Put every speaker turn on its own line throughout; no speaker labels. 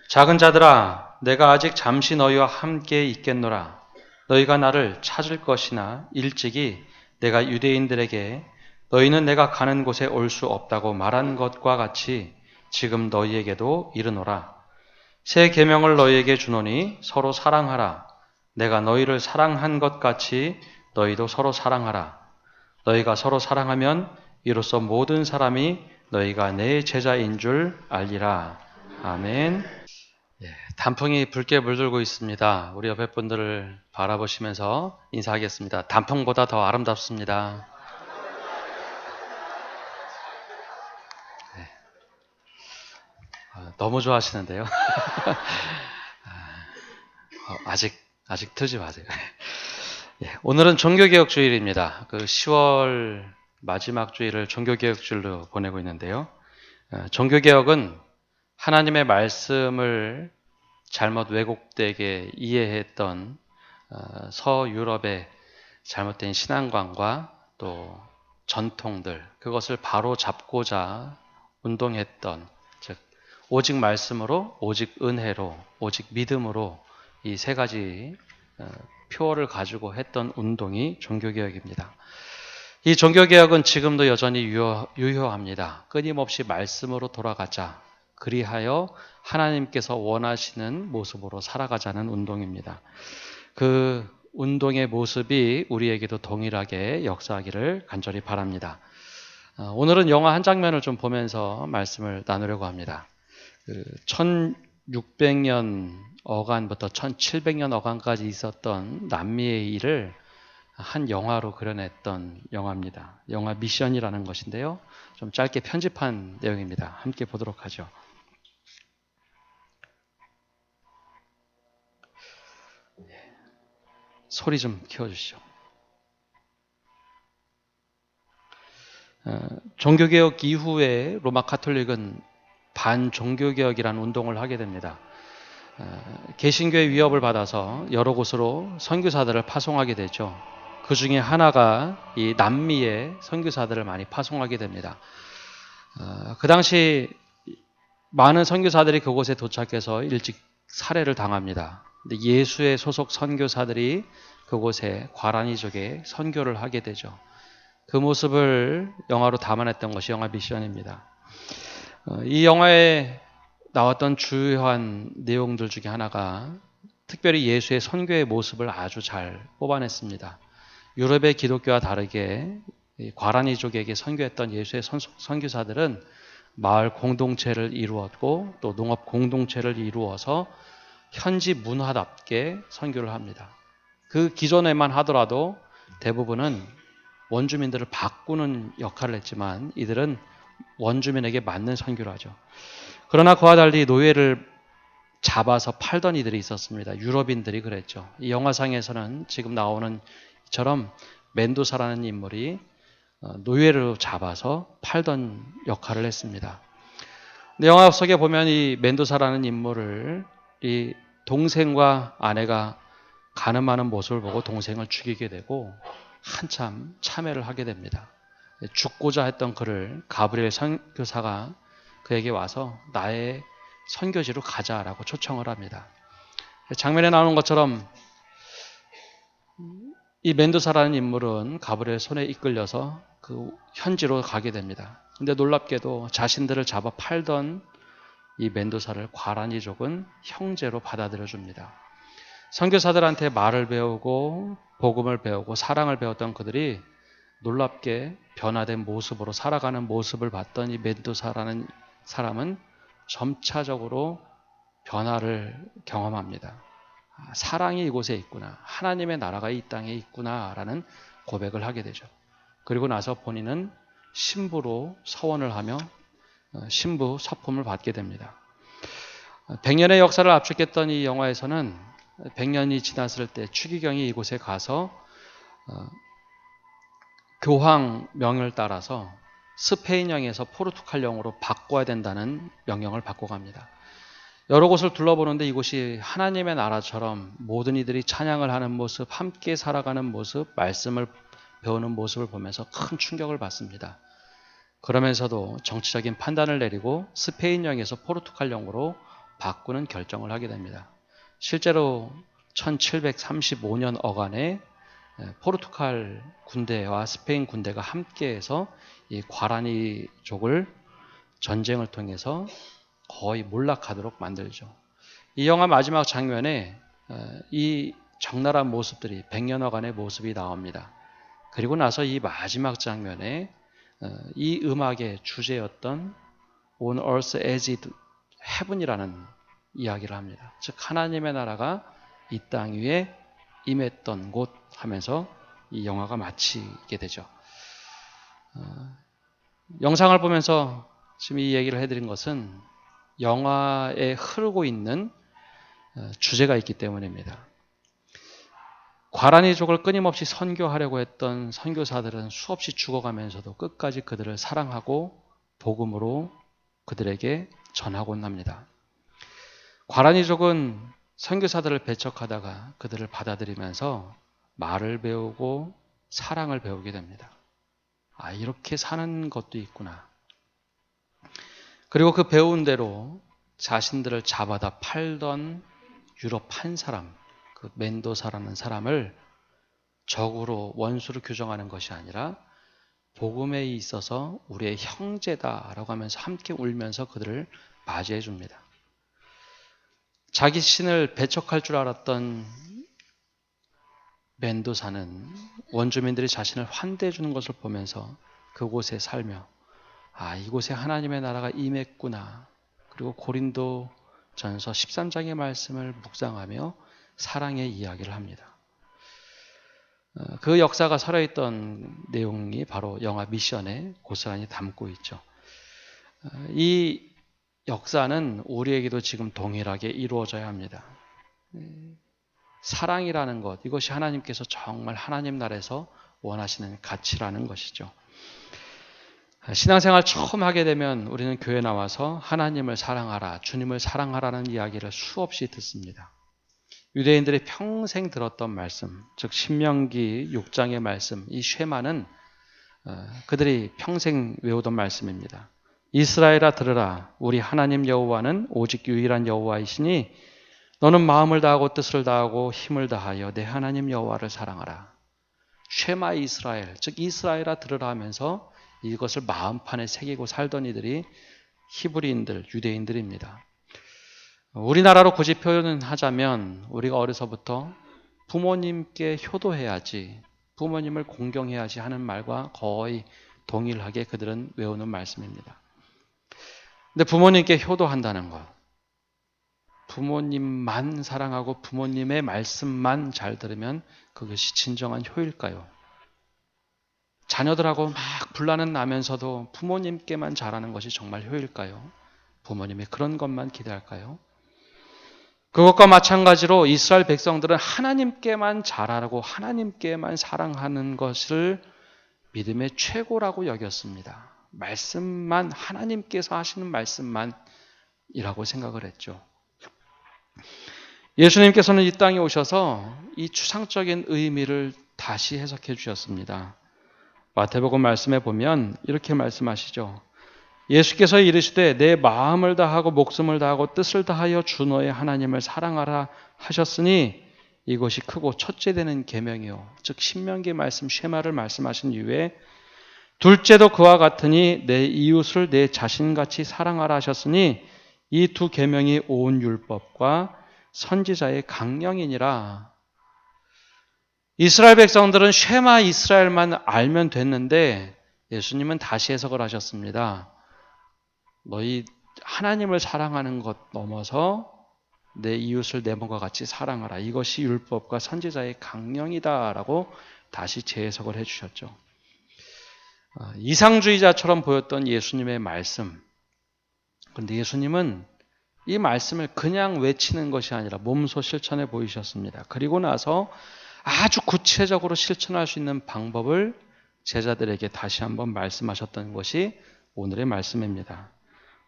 작은 자들아, 내가 아직 잠시 너희와 함께 있겠노라. 너희가 나를 찾을 것이나 일찍이 내가 유대인들에게 너희는 내가 가는 곳에 올 수 없다고 말한 것과 같이 지금 너희에게도 이르노라. 새 계명을 너희에게 주노니 서로 사랑하라. 내가 너희를 사랑한 것 같이 너희도 서로 사랑하라. 너희가 서로 사랑하면 이로써 모든 사람이 너희가 내 제자인 줄 알리라. 아멘. 단풍이 붉게 물들고 있습니다. 우리 옆에 분들을 바라보시면서 인사하겠습니다. 단풍보다 더 아름답습니다. 너무 좋아하시는데요. 아직 틀지 마세요. 오늘은 종교개혁 주일입니다. 10월 마지막 주일을 종교개혁 주일로 보내고 있는데요. 종교개혁은 하나님의 말씀을 잘못 왜곡되게 이해했던 서유럽의 잘못된 신앙관과 또 전통들, 그것을 바로 잡고자 운동했던, 즉 오직 말씀으로, 오직 은혜로, 오직 믿음으로 이 세 가지 표어를 가지고 했던 운동이 종교개혁입니다. 이 종교개혁은 지금도 여전히 유효합니다. 끊임없이 말씀으로 돌아가자. 그리하여 하나님께서 원하시는 모습으로 살아가자는 운동입니다. 그 운동의 모습이 우리에게도 동일하게 역사하기를 간절히 바랍니다. 오늘은 영화 한 장면을 좀 보면서 말씀을 나누려고 합니다. 1600년 어간부터 1700년 어간까지 있었던 남미의 일을 한 영화로 그려냈던 영화입니다. 영화 미션이라는 것인데요. 좀 짧게 편집한 내용입니다. 함께 보도록 하죠. 소리 좀 키워주시죠. 종교개혁 이후에 로마 카톨릭은 반종교개혁이라는 운동을 하게 됩니다. 개신교의 위협을 받아서 여러 곳으로 선교사들을 파송하게 되죠. 그 중에 하나가 이 남미에 선교사들을 많이 파송하게 됩니다. 그 당시 많은 선교사들이 그곳에 도착해서 일찍 살해를 당합니다. 근데 예수의 소속 선교사들이 그곳에 과란이족에 선교를 하게 되죠. 그 모습을 영화로 담아냈던 것이 영화 미션입니다. 이 영화에 나왔던 주요한 내용들 중에 하나가 특별히 예수의 선교의 모습을 아주 잘 뽑아냈습니다. 유럽의 기독교와 다르게 과란이족에게 선교했던 예수의 선교사들은 마을 공동체를 이루었고 또 농업 공동체를 이루어서 현지 문화답게 선교를 합니다. 그 기존에만 하더라도 대부분은 원주민들을 바꾸는 역할을 했지만 이들은 원주민에게 맞는 선교를 하죠. 그러나 그와 달리 노예를 잡아서 팔던 이들이 있었습니다. 유럽인들이 그랬죠. 이 영화상에서는 지금 나오는 이처럼 멘도사라는 인물이 노예를 잡아서 팔던 역할을 했습니다. 영화 속에 보면 이 멘도사라는 인물을 이 동생과 아내가 가늠하는 모습을 보고 동생을 죽이게 되고 한참 참회를 하게 됩니다. 죽고자 했던 그를 가브리엘 선교사가 그에게 와서 나의 선교지로 가자라고 초청을 합니다. 장면에 나오는 것처럼 이 멘도사라는 인물은 가브리엘 손에 이끌려서 그 현지로 가게 됩니다. 근데 놀랍게도 자신들을 잡아 팔던 이 멘도사를 과란이족은 형제로 받아들여 줍니다. 선교사들한테 말을 배우고 복음을 배우고 사랑을 배웠던 그들이 놀랍게 변화된 모습으로 살아가는 모습을 봤던 이 멘도사라는 사람은 점차적으로 변화를 경험합니다. 사랑이 이곳에 있구나. 하나님의 나라가 이 땅에 있구나라는 고백을 하게 되죠. 그리고 나서 본인은 신부로 서원을 하며 신부 서품을 받게 됩니다. 100년의 역사를 압축했던 이 영화에서는 100년이 지났을 때 추기경이 이곳에 가서 교황 명을 따라서 스페인령에서 포르투갈령으로 바꿔야 된다는 명령을 받고 갑니다. 여러 곳을 둘러보는데 이곳이 하나님의 나라처럼 모든 이들이 찬양을 하는 모습, 함께 살아가는 모습, 말씀을 배우는 모습을 보면서 큰 충격을 받습니다. 그러면서도 정치적인 판단을 내리고 스페인령에서 포르투갈령으로 바꾸는 결정을 하게 됩니다. 실제로 1735년 어간에 포르투갈 군대와 스페인 군대가 함께해서 이 과라니족을 전쟁을 통해서 거의 몰락하도록 만들죠. 이 영화 마지막 장면에 이 적나라한 모습들이 100년어간의 모습이 나옵니다. 그리고 나서 이 마지막 장면에 이 음악의 주제였던 On Earth as it Heaven이라는 이야기를 합니다. 즉 하나님의 나라가 이 땅 위에 임했던 곳 하면서 이 영화가 마치게 되죠. 영상을 보면서 지금 이 얘기를 해드린 것은 영화에 흐르고 있는 주제가 있기 때문입니다. 과라니족을 끊임없이 선교하려고 했던 선교사들은 수없이 죽어가면서도 끝까지 그들을 사랑하고 복음으로 그들에게 전하곤 합니다. 과라니족은 선교사들을 배척하다가 그들을 받아들이면서 말을 배우고 사랑을 배우게 됩니다. 아, 이렇게 사는 것도 있구나. 그리고 그 배운 대로 자신들을 잡아다 팔던 유럽 한 사람, 그 멘도사라는 사람을 적으로 원수로 규정하는 것이 아니라 복음에 있어서 우리의 형제다라고 하면서 함께 울면서 그들을 맞이해 줍니다. 자기 신을 배척할 줄 알았던 멘도사는 원주민들이 자신을 환대해 주는 것을 보면서 그곳에 살며 아, 이곳에 하나님의 나라가 임했구나. 그리고 고린도 전서 13장의 말씀을 묵상하며 사랑의 이야기를 합니다. 그 역사가 살아있던 내용이 바로 영화 미션에 고스란히 담고 있죠. 이 역사는 우리에게도 지금 동일하게 이루어져야 합니다. 사랑이라는 것, 이것이 하나님께서 정말 하나님 나라에서 원하시는 가치라는 것이죠. 신앙생활 처음 하게 되면 우리는 교회 나와서 하나님을 사랑하라, 주님을 사랑하라는 이야기를 수없이 듣습니다. 유대인들이 평생 들었던 말씀, 즉 신명기 6장의 말씀, 이 쉐마는 그들이 평생 외우던 말씀입니다. 이스라엘아 들으라, 우리 하나님 여호와는 오직 유일한 여호와이시니 너는 마음을 다하고 뜻을 다하고 힘을 다하여 내 하나님 여호와를 사랑하라. 쉐마 이스라엘, 즉 이스라엘아 들으라 하면서 이것을 마음판에 새기고 살던 이들이 히브리인들, 유대인들입니다. 우리나라로 굳이 표현을 하자면 우리가 어려서부터 부모님께 효도해야지, 부모님을 공경해야지 하는 말과 거의 동일하게 그들은 외우는 말씀입니다. 근데 부모님께 효도한다는 것, 부모님만 사랑하고 부모님의 말씀만 잘 들으면 그것이 진정한 효일까요? 자녀들하고 막 분란은 나면서도 부모님께만 잘하는 것이 정말 효일까요? 부모님의 그런 것만 기대할까요? 그것과 마찬가지로 이스라엘 백성들은 하나님께만 잘하고 하나님께만 사랑하는 것을 믿음의 최고라고 여겼습니다. 말씀만, 하나님께서 하시는 말씀만이라고 생각을 했죠. 예수님께서는 이 땅에 오셔서 이 추상적인 의미를 다시 해석해 주셨습니다. 마태복음 말씀에 보면 이렇게 말씀하시죠. 예수께서 이르시되 내 마음을 다하고 목숨을 다하고 뜻을 다하여 주 너의 하나님을 사랑하라 하셨으니 이것이 크고 첫째 되는 계명이요. 즉 신명기 말씀 쉐마를 말씀하신 이후에 둘째도 그와 같으니 내 이웃을 내 자신같이 사랑하라 하셨으니 이 두 계명이 온 율법과 선지자의 강령이니라. 이스라엘 백성들은 쉐마 이스라엘만 알면 됐는데 예수님은 다시 해석을 하셨습니다. 너희 하나님을 사랑하는 것 넘어서 내 이웃을 내 몸과 같이 사랑하라. 이것이 율법과 선지자의 강령이다라고 다시 재해석을 해주셨죠. 이상주의자처럼 보였던 예수님의 말씀. 그런데 예수님은 이 말씀을 그냥 외치는 것이 아니라 몸소 실천해 보이셨습니다. 그리고 나서 아주 구체적으로 실천할 수 있는 방법을 제자들에게 다시 한번 말씀하셨던 것이 오늘의 말씀입니다.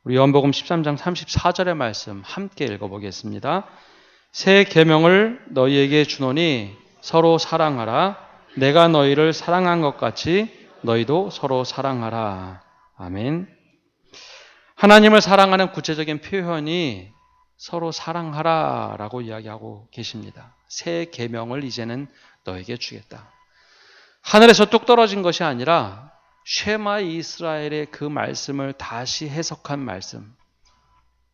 우리 요한복음 13장 34절의 말씀 함께 읽어보겠습니다. 새 계명을 너희에게 주노니 서로 사랑하라. 내가 너희를 사랑한 것 같이 너희도 서로 사랑하라. 아멘. 하나님을 사랑하는 구체적인 표현이 서로 사랑하라라고 이야기하고 계십니다. 새 계명을 이제는 너에게 주겠다. 하늘에서 뚝 떨어진 것이 아니라 쉐마 이스라엘의 그 말씀을 다시 해석한 말씀,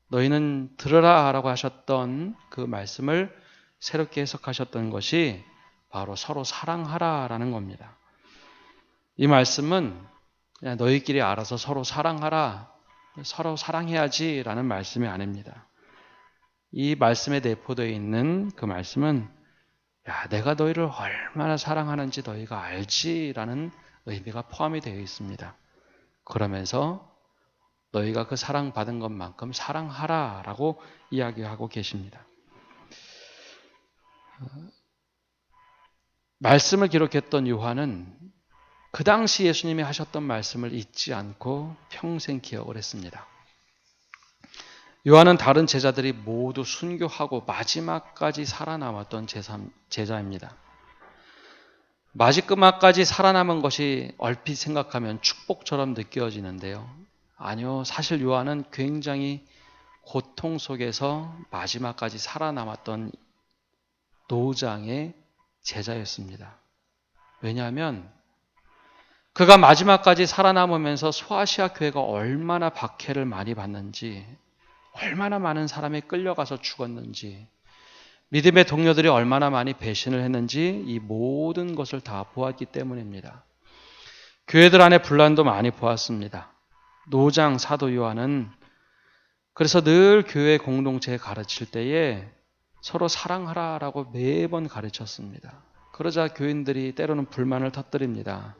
너희는 들으라라고 하셨던 그 말씀을 새롭게 해석하셨던 것이 바로 서로 사랑하라라는 겁니다. 이 말씀은 그냥 너희끼리 알아서 서로 사랑하라, 서로 사랑해야지라는 말씀이 아닙니다. 이 말씀에 내포되어 있는 그 말씀은 내가 너희를 얼마나 사랑하는지 너희가 알지라는 의미가 포함이 되어 있습니다. 그러면서 너희가 그 사랑받은 것만큼 사랑하라라고 이야기하고 계십니다. 말씀을 기록했던 요한은 그 당시 예수님이 하셨던 말씀을 잊지 않고 평생 기억을 했습니다. 요한은 다른 제자들이 모두 순교하고 마지막까지 살아남았던 제자입니다. 마지막까지 살아남은 것이 얼핏 생각하면 축복처럼 느껴지는데요. 아니요, 사실 요한은 굉장히 고통 속에서 마지막까지 살아남았던 노장의 제자였습니다. 왜냐하면 그가 마지막까지 살아남으면서 소아시아 교회가 얼마나 박해를 많이 받는지, 얼마나 많은 사람이 끌려가서 죽었는지, 믿음의 동료들이 얼마나 많이 배신을 했는지 이 모든 것을 다 보았기 때문입니다. 교회들 안에 분란도 많이 보았습니다. 노장 사도 요한은 그래서 늘 교회 공동체에 가르칠 때에 서로 사랑하라라고 매번 가르쳤습니다. 그러자 교인들이 때로는 불만을 터뜨립니다.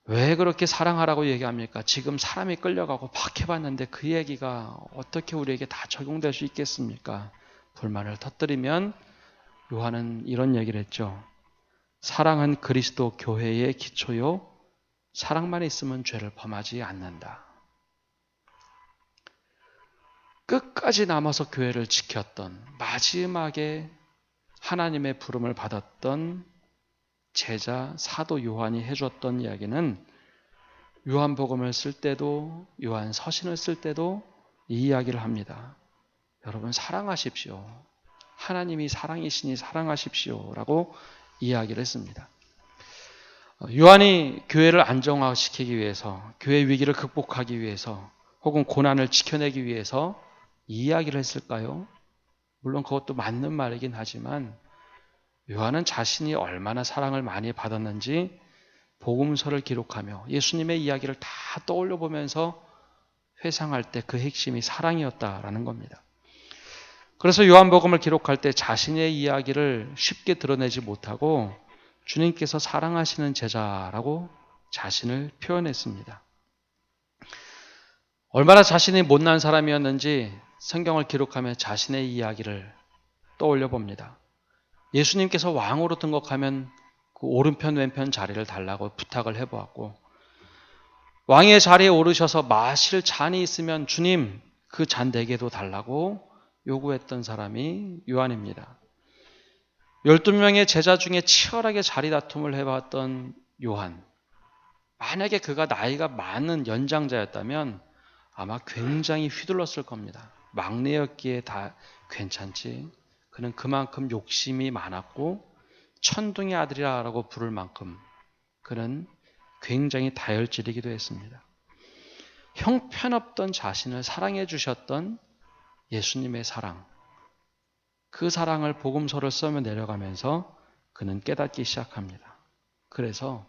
왜 그렇게 사랑하라고 얘기합니까? 지금 사람이 끌려가고 박해받는데 그 얘기가 어떻게 우리에게 다 적용될 수 있겠습니까? 불만을 터뜨리면 요한은 이런 얘기를 했죠. 사랑은 그리스도 교회의 기초요. 사랑만 있으면 죄를 범하지 않는다. 끝까지 남아서 교회를 지켰던, 마지막에 하나님의 부름을 받았던 제자 사도 요한이 해줬던 이야기는 요한복음을 쓸 때도, 요한 서신을 쓸 때도 이 이야기를 합니다. 여러분 사랑하십시오. 하나님이 사랑이시니 사랑하십시오 라고 이야기를 했습니다. 요한이 교회를 안정화시키기 위해서, 교회 위기를 극복하기 위해서, 혹은 고난을 지켜내기 위해서 이 이야기를 했을까요? 물론 그것도 맞는 말이긴 하지만 요한은 자신이 얼마나 사랑을 많이 받았는지 복음서를 기록하며 예수님의 이야기를 다 떠올려 보면서 회상할 때 그 핵심이 사랑이었다라는 겁니다. 그래서 요한복음을 기록할 때 자신의 이야기를 쉽게 드러내지 못하고 주님께서 사랑하시는 제자라고 자신을 표현했습니다. 얼마나 자신이 못난 사람이었는지 성경을 기록하며 자신의 이야기를 떠올려 봅니다. 예수님께서 왕으로 등극하면 그 오른편 왼편 자리를 달라고 부탁을 해보았고, 왕의 자리에 오르셔서 마실 잔이 있으면 주님 그 잔 내게도 달라고 요구했던 사람이 요한입니다. 12명의 제자 중에 치열하게 자리 다툼을 해봤던 요한, 만약에 그가 나이가 많은 연장자였다면 아마 굉장히 휘둘렀을 겁니다. 막내였기에 다 괜찮지. 그는 그만큼 욕심이 많았고 천둥의 아들이라고 부를 만큼 그는 굉장히 다혈질이기도 했습니다. 형편없던 자신을 사랑해 주셨던 예수님의 사랑, 그 사랑을 복음서를 써며 내려가면서 그는 깨닫기 시작합니다. 그래서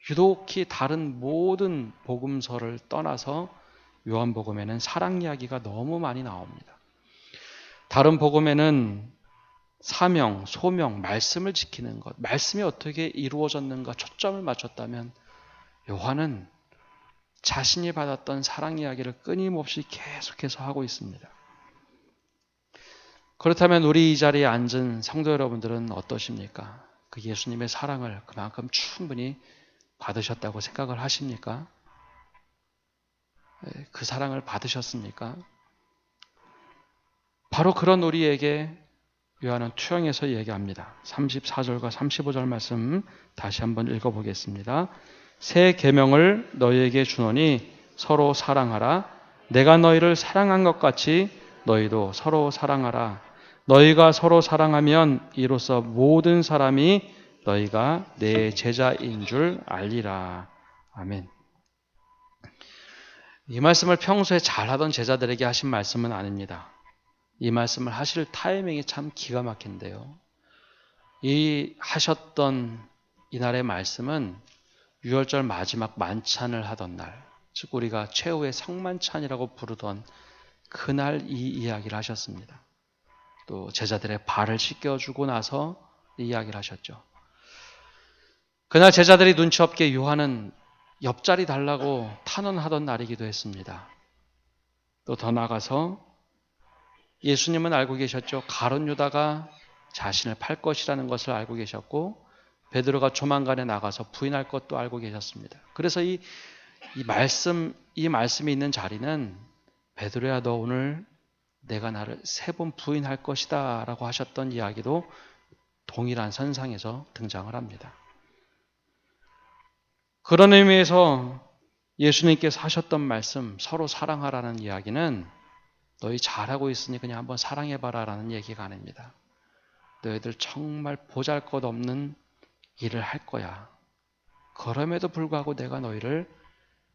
유독히 다른 모든 복음서를 떠나서 요한복음에는 사랑 이야기가 너무 많이 나옵니다. 다른 복음에는 사명, 소명, 말씀을 지키는 것, 말씀이 어떻게 이루어졌는가 초점을 맞췄다면 요한은 자신이 받았던 사랑 이야기를 끊임없이 계속해서 하고 있습니다. 그렇다면 우리 이 자리에 앉은 성도 여러분들은 어떠십니까? 그 예수님의 사랑을 그만큼 충분히 받으셨다고 생각을 하십니까? 그 사랑을 받으셨습니까? 바로 그런 우리에게 요한은 투영해서 얘기합니다. 34절과 35절 말씀 다시 한번 읽어보겠습니다. 새 계명을 너희에게 주노니 서로 사랑하라. 내가 너희를 사랑한 것 같이 너희도 서로 사랑하라. 너희가 서로 사랑하면 이로써 모든 사람이 너희가 내 제자인 줄 알리라. 아멘. 이 말씀을 평소에 잘하던 제자들에게 하신 말씀은 아닙니다. 이 말씀을 하실 타이밍이 참 기가 막힌데요. 이 하셨던 이날의 말씀은 유월절 마지막 만찬을 하던 날, 즉 우리가 최후의 성만찬이라고 부르던 그날 이 이야기를 하셨습니다. 또 제자들의 발을 씻겨주고 나서 이 이야기를 하셨죠. 그날 제자들이 눈치 없게 요한은 옆자리 달라고 탄원하던 날이기도 했습니다. 또 더 나아가서 예수님은 알고 계셨죠. 가룟 유다가 자신을 팔 것이라는 것을 알고 계셨고 베드로가 조만간에 나가서 부인할 것도 알고 계셨습니다. 그래서 이 말씀이 있는 자리는 베드로야 너 오늘 내가 나를 3번 부인할 것이다 라고 하셨던 이야기도 동일한 선상에서 등장을 합니다. 그런 의미에서 예수님께서 하셨던 말씀 서로 사랑하라는 이야기는 너희 잘하고 있으니 그냥 한번 사랑해봐라 라는 얘기가 아닙니다. 너희들 정말 보잘것없는 일을 할 거야. 그럼에도 불구하고 내가 너희를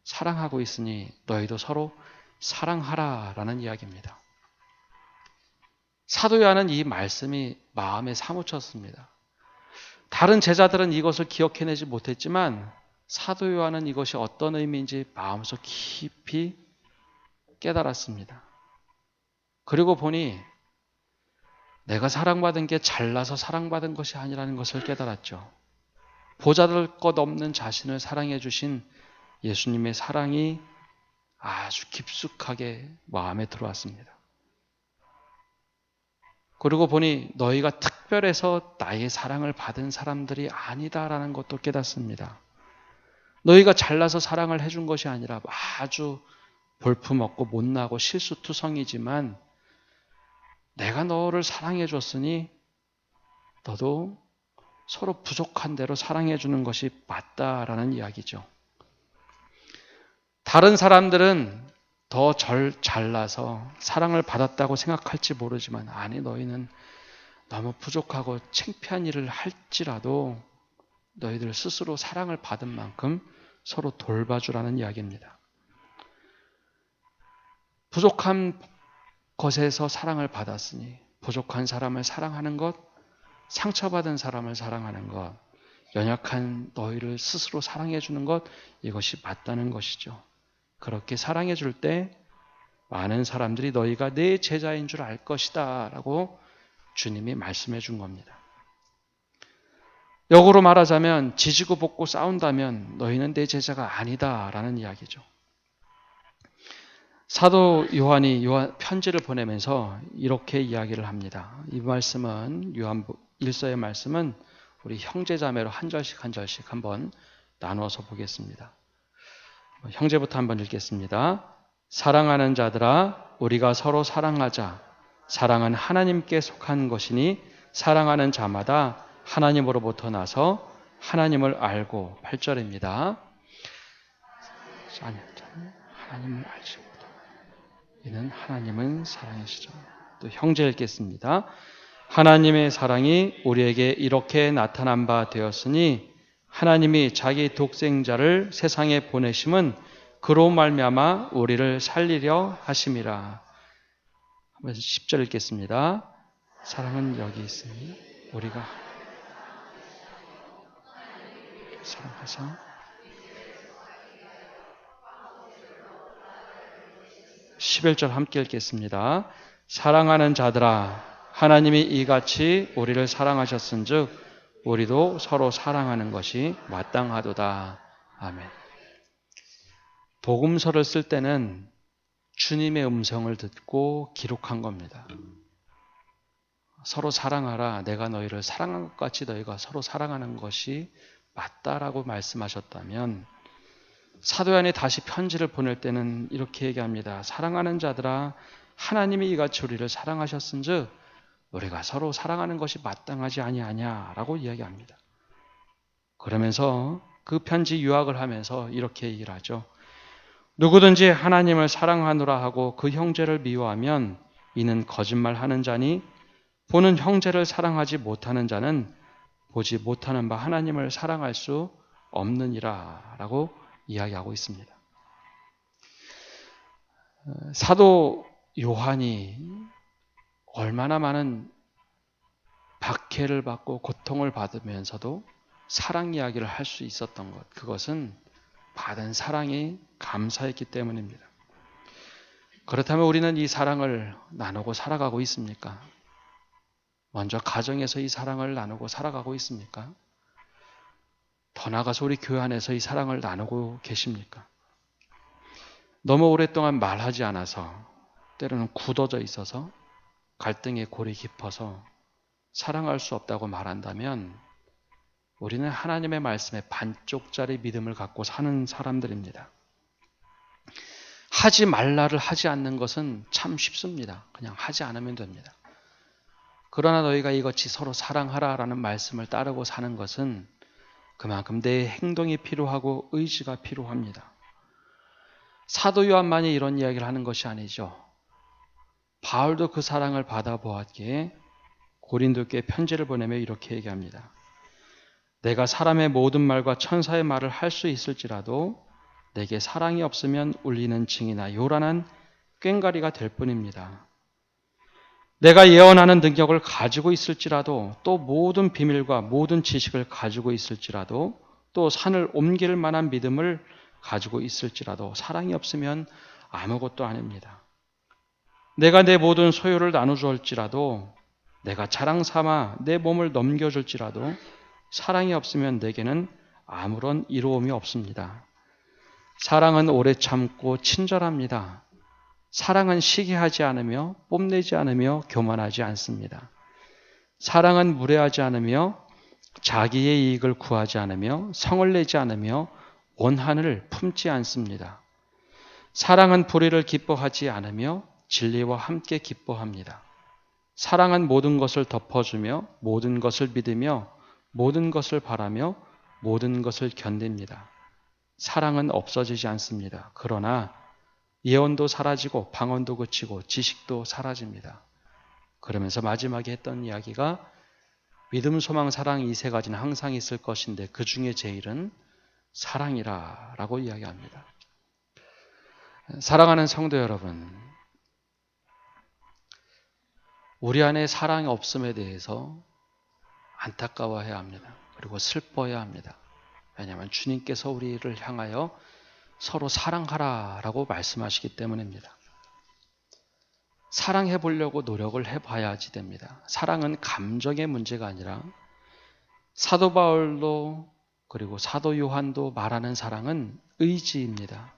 사랑하고 있으니 너희도 서로 사랑하라 라는 이야기입니다. 사도 요한은 이 말씀이 마음에 사무쳤습니다. 다른 제자들은 이것을 기억해내지 못했지만 사도 요한은 이것이 어떤 의미인지 마음속 깊이 깨달았습니다. 그리고 보니 내가 사랑받은 게 잘나서 사랑받은 것이 아니라는 것을 깨달았죠. 보잘것없는 자신을 사랑해 주신 예수님의 사랑이 아주 깊숙하게 마음에 들어왔습니다. 그리고 보니 너희가 특별해서 나의 사랑을 받은 사람들이 아니다라는 것도 깨닫습니다. 너희가 잘나서 사랑을 해준 것이 아니라 아주 볼품없고 못나고 실수투성이지만 내가 너를 사랑해 줬으니 너도 서로 부족한 대로 사랑해 주는 것이 맞다라는 이야기죠. 다른 사람들은 더 잘나서 사랑을 받았다고 생각할지 모르지만 아니 너희는 너무 부족하고 창피한 일을 할지라도 너희들 스스로 사랑을 받은 만큼 서로 돌봐주라는 이야기입니다. 부족한 것에서 사랑을 받았으니 부족한 사람을 사랑하는 것, 상처받은 사람을 사랑하는 것, 연약한 너희를 스스로 사랑해 주는 것, 이것이 맞다는 것이죠. 그렇게 사랑해 줄 때 많은 사람들이 너희가 내 제자인 줄 알 것이다 라고 주님이 말씀해 준 겁니다. 역으로 말하자면 지지고 볶고 싸운다면 너희는 내 제자가 아니다 라는 이야기죠. 사도 요한이 편지를 보내면서 이렇게 이야기를 합니다. 이 말씀은 요한 1서의 말씀은 우리 형제자매로 한 절씩 한번 나누어서 보겠습니다. 형제부터 한번 읽겠습니다. 사랑하는 자들아 우리가 서로 사랑하자. 사랑은 하나님께 속한 것이니 사랑하는 자마다 하나님으로부터 나서 하나님을 알고 8절입니다. 하나님을 알지 못하고 이는 하나님은 사랑이시죠. 또 형제 읽겠습니다. 하나님의 사랑이 우리에게 이렇게 나타난 바 되었으니 하나님이 자기 독생자를 세상에 보내심은 그로 말미암아 우리를 살리려 하심이라. 10절 읽겠습니다. 사랑은 여기 있으니 우리가 사랑하사 11절 함께 읽겠습니다. 사랑하는 자들아 하나님이 이같이 우리를 사랑하셨은즉 우리도 서로 사랑하는 것이 마땅하도다. 아멘. 복음서를 쓸 때는 주님의 음성을 듣고 기록한 겁니다. 서로 사랑하라. 내가 너희를 사랑한 것 같이 너희가 서로 사랑하는 것이 맞다라고 말씀하셨다면 사도 요한이 다시 편지를 보낼 때는 이렇게 얘기합니다. 사랑하는 자들아 하나님이 이같이 우리를 사랑하셨은즉 우리가 서로 사랑하는 것이 마땅하지 아니하냐라고 이야기합니다. 그러면서 그 편지 요약을 하면서 이렇게 얘기를 하죠. 누구든지 하나님을 사랑하노라 하고 그 형제를 미워하면 이는 거짓말하는 자니 보는 형제를 사랑하지 못하는 자는 보지 못하는 바 하나님을 사랑할 수 없느니라 라고 이야기하고 있습니다. 사도 요한이 얼마나 많은 박해를 받고 고통을 받으면서도 사랑 이야기를 할 수 있었던 것, 그것은 받은 사랑이 감사했기 때문입니다. 그렇다면 우리는 이 사랑을 나누고 살아가고 있습니까? 먼저 가정에서 이 사랑을 나누고 살아가고 있습니까? 더 나아가서 우리 교회 안에서 이 사랑을 나누고 계십니까? 너무 오랫동안 말하지 않아서, 때로는 굳어져 있어서, 갈등의 골이 깊어서 사랑할 수 없다고 말한다면 우리는 하나님의 말씀에 반쪽짜리 믿음을 갖고 사는 사람들입니다. 하지 말라를 하지 않는 것은 참 쉽습니다. 그냥 하지 않으면 됩니다. 그러나 너희가 이같이 서로 사랑하라라는 말씀을 따르고 사는 것은 그만큼 내 행동이 필요하고 의지가 필요합니다. 사도 요한만이 이런 이야기를 하는 것이 아니죠. 바울도 그 사랑을 받아보았기에 고린도께 편지를 보내며 이렇게 얘기합니다. 내가 사람의 모든 말과 천사의 말을 할 수 있을지라도 내게 사랑이 없으면 울리는 징이나 요란한 꽹과리가 될 뿐입니다. 내가 예언하는 능력을 가지고 있을지라도 또 모든 비밀과 모든 지식을 가지고 있을지라도 또 산을 옮길 만한 믿음을 가지고 있을지라도 사랑이 없으면 아무것도 아닙니다. 내가 내 모든 소유를 나눠줄지라도 내가 자랑 삼아 내 몸을 넘겨줄지라도 사랑이 없으면 내게는 아무런 이로움이 없습니다. 사랑은 오래 참고 친절합니다. 사랑은 시기하지 않으며 뽐내지 않으며 교만하지 않습니다. 사랑은 무례하지 않으며 자기의 이익을 구하지 않으며 성을 내지 않으며 원한을 품지 않습니다. 사랑은 불의를 기뻐하지 않으며 진리와 함께 기뻐합니다. 사랑은 모든 것을 덮어주며 모든 것을 믿으며 모든 것을 바라며 모든 것을 견딥니다. 사랑은 없어지지 않습니다. 그러나 예언도 사라지고 방언도 그치고 지식도 사라집니다. 그러면서 마지막에 했던 이야기가 믿음, 소망, 사랑 이 세 가지는 항상 있을 것인데 그 중에 제일은 사랑이라 라고 이야기합니다. 사랑하는 성도 여러분, 우리 안에 사랑이 없음에 대해서 안타까워해야 합니다. 그리고 슬퍼해야 합니다. 왜냐하면 주님께서 우리를 향하여 서로 사랑하라라고 말씀하시기 때문입니다. 사랑해 보려고 노력을 해봐야지 됩니다. 사랑은 감정의 문제가 아니라 사도 바울도 그리고 사도 요한도 말하는 사랑은 의지입니다.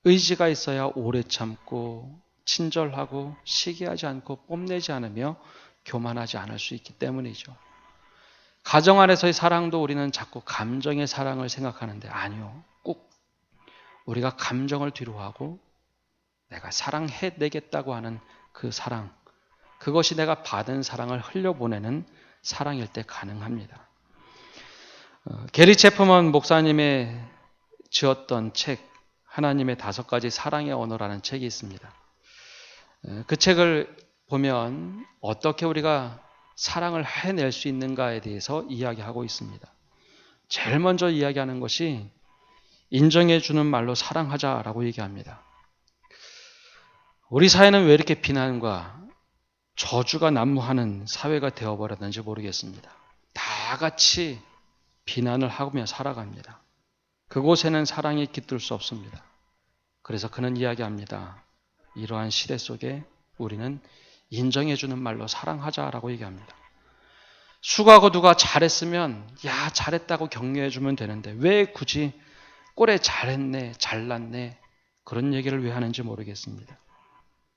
의지가 있어야 오래 참고 친절하고 시기하지 않고 뽐내지 않으며 교만하지 않을 수 있기 때문이죠. 가정 안에서의 사랑도 우리는 자꾸 감정의 사랑을 생각하는데 아니요. 꼭 우리가 감정을 뒤로하고 내가 사랑해내겠다고 하는 그 사랑, 그것이 내가 받은 사랑을 흘려보내는 사랑일 때 가능합니다. 게리 체프먼 목사님의 지었던 책 하나님의 5가지 사랑의 언어라는 책이 있습니다. 그 책을 보면 어떻게 우리가 사랑을 해낼 수 있는가에 대해서 이야기하고 있습니다. 제일 먼저 이야기하는 것이 인정해 주는 말로 사랑하자라고 얘기합니다. 우리 사회는 왜 이렇게 비난과 저주가 난무하는 사회가 되어버렸는지 모르겠습니다. 다 같이 비난을 하며 살아갑니다. 그곳에는 사랑이 깃들 수 없습니다. 그래서 그는 이야기합니다. 이러한 시대 속에 우리는 인정해주는 말로 사랑하자라고 얘기합니다. 수고하고 누가 잘했으면 야 잘했다고 격려해주면 되는데 왜 굳이 꼴에 잘했네 잘났네 그런 얘기를 왜 하는지 모르겠습니다.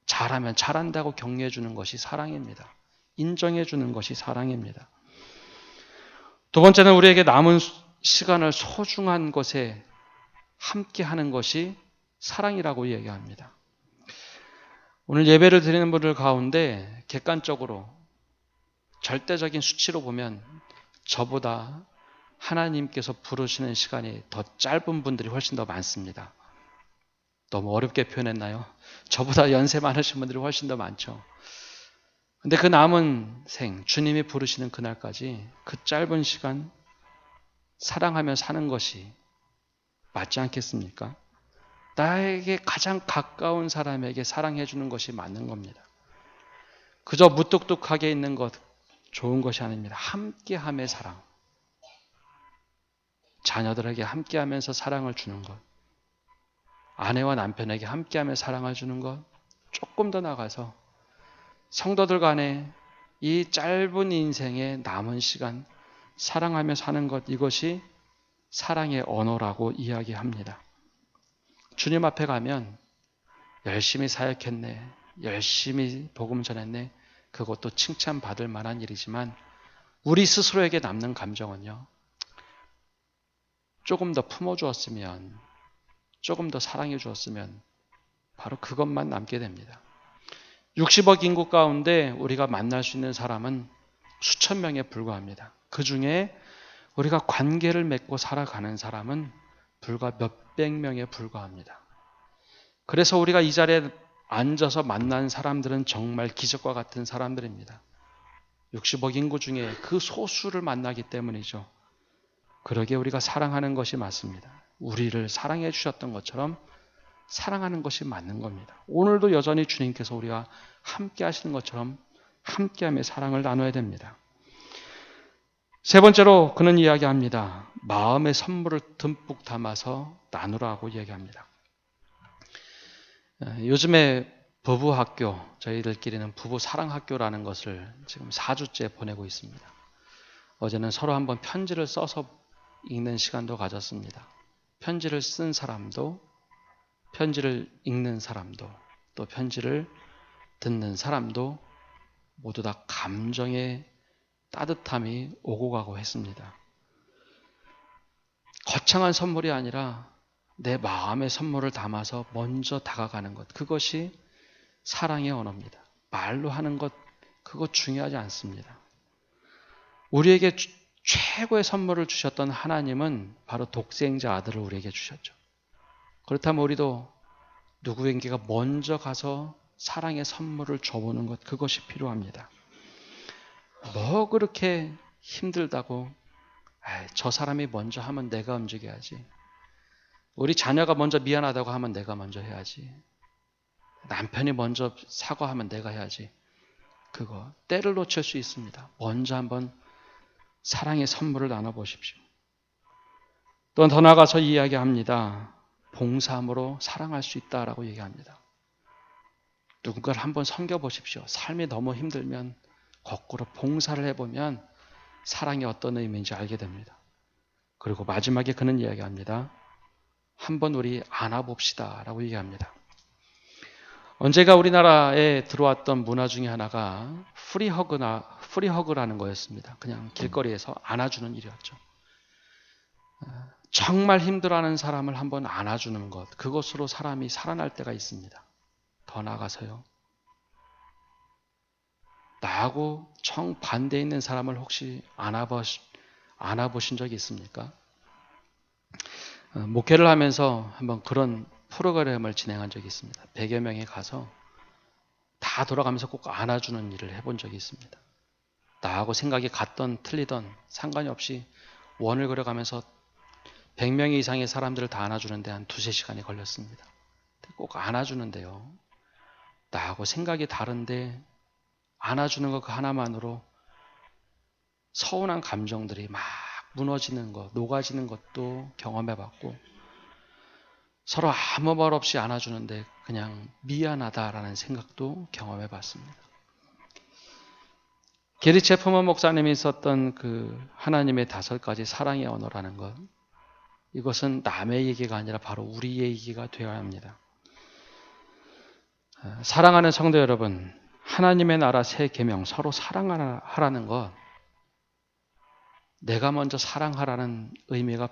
잘하면 잘한다고 격려해주는 것이 사랑입니다. 인정해주는 것이 사랑입니다. 두 번째는 우리에게 남은 시간을 소중한 것에 함께하는 것이 사랑이라고 얘기합니다. 오늘 예배를 드리는 분들 가운데 객관적으로 절대적인 수치로 보면 저보다 하나님께서 부르시는 시간이 더 짧은 분들이 훨씬 더 많습니다. 너무 어렵게 표현했나요? 저보다 연세 많으신 분들이 훨씬 더 많죠. 근데 그 남은 생, 주님이 부르시는 그날까지 그 짧은 시간 사랑하며 사는 것이 맞지 않겠습니까? 나에게 가장 가까운 사람에게 사랑해 주는 것이 맞는 겁니다. 그저 무뚝뚝하게 있는 것 좋은 것이 아닙니다. 함께함의 사랑. 자녀들에게 함께하면서 사랑을 주는 것. 아내와 남편에게 함께하며 사랑을 주는 것. 조금 더 나가서 성도들 간에 이 짧은 인생의 남은 시간 사랑하며 사는 것, 이것이 사랑의 언어라고 이야기합니다. 주님 앞에 가면 열심히 사역했네, 열심히 복음 전했네, 그것도 칭찬받을 만한 일이지만 우리 스스로에게 남는 감정은요, 조금 더 품어주었으면, 조금 더 사랑해 주었으면 바로 그것만 남게 됩니다. 60억 인구 가운데 우리가 만날 수 있는 사람은 수천 명에 불과합니다. 그 중에 우리가 관계를 맺고 살아가는 사람은 불과 몇백 명에 불과합니다. 그래서 우리가 이 자리에 앉아서 만난 사람들은 정말 기적과 같은 사람들입니다. 60억 인구 중에 그 소수를 만나기 때문이죠. 그러기에 우리가 사랑하는 것이 맞습니다. 우리를 사랑해 주셨던 것처럼 사랑하는 것이 맞는 겁니다. 오늘도 여전히 주님께서 우리와 함께 하시는 것처럼 함께하며 사랑을 나눠야 됩니다. 세 번째로 그는 이야기합니다. 마음의 선물을 듬뿍 담아서 나누라고 이야기합니다. 요즘에 부부 학교, 저희들끼리는 부부 사랑 학교라는 것을 지금 4주째 보내고 있습니다. 어제는 서로 한번 편지를 써서 읽는 시간도 가졌습니다. 편지를 쓴 사람도, 편지를 읽는 사람도, 또 편지를 듣는 사람도 모두 다 감정의 따뜻함이 오고 가고 했습니다. 거창한 선물이 아니라 내 마음의 선물을 담아서 먼저 다가가는 것, 그것이 사랑의 언어입니다. 말로 하는 것, 그거 중요하지 않습니다. 우리에게 최고의 선물을 주셨던 하나님은 바로 독생자 아들을 우리에게 주셨죠. 그렇다면 우리도 누구에게가 먼저 가서 사랑의 선물을 줘보는 것, 그것이 필요합니다. 뭐 그렇게 힘들다고 저 사람이 먼저 하면 내가 움직여야지. 우리 자녀가 먼저 미안하다고 하면 내가 먼저 해야지. 남편이 먼저 사과하면 내가 해야지. 그거 때를 놓칠 수 있습니다. 먼저 한번 사랑의 선물을 나눠보십시오. 또 더 나아가서 이야기합니다. 봉사함으로 사랑할 수 있다라고 얘기합니다. 누군가를 한번 섬겨보십시오. 삶이 너무 힘들면 거꾸로 봉사를 해보면 사랑이 어떤 의미인지 알게 됩니다. 그리고 마지막에 그는 이야기합니다. 한번 우리 안아봅시다 라고 얘기합니다. 언제가 우리나라에 들어왔던 문화 중에 하나가 프리허그라는 거였습니다. 그냥 길거리에서 안아주는 일이었죠. 정말 힘들어하는 사람을 한번 안아주는 것, 그것으로 사람이 살아날 때가 있습니다. 더 나아가서요. 나하고 정반대에 있는 사람을 혹시 안아보신 적이 있습니까? 목회를 하면서 한번 그런 프로그램을 진행한 적이 있습니다. 100여 명이 가서 다 돌아가면서 꼭 안아주는 일을 해본 적이 있습니다. 나하고 생각이 같던 틀리던 상관이 없이 원을 그려가면서 100명 이상의 사람들을 다 안아주는데 한 2-3시간이 걸렸습니다. 꼭 안아주는데요. 나하고 생각이 다른데 안아주는 것 그 하나만으로 서운한 감정들이 막 무너지는 것, 녹아지는 것도 경험해봤고 서로 아무 말 없이 안아주는데 그냥 미안하다라는 생각도 경험해봤습니다. 게리 체프먼 목사님이 썼던 그 하나님의 5가지 사랑의 언어라는 것, 이것은 남의 얘기가 아니라 바로 우리의 얘기가 되어야 합니다. 사랑하는 성도 여러분, 하나님의 나라 새 계명 서로 사랑하라는 것, 내가 먼저 사랑하라는 의미가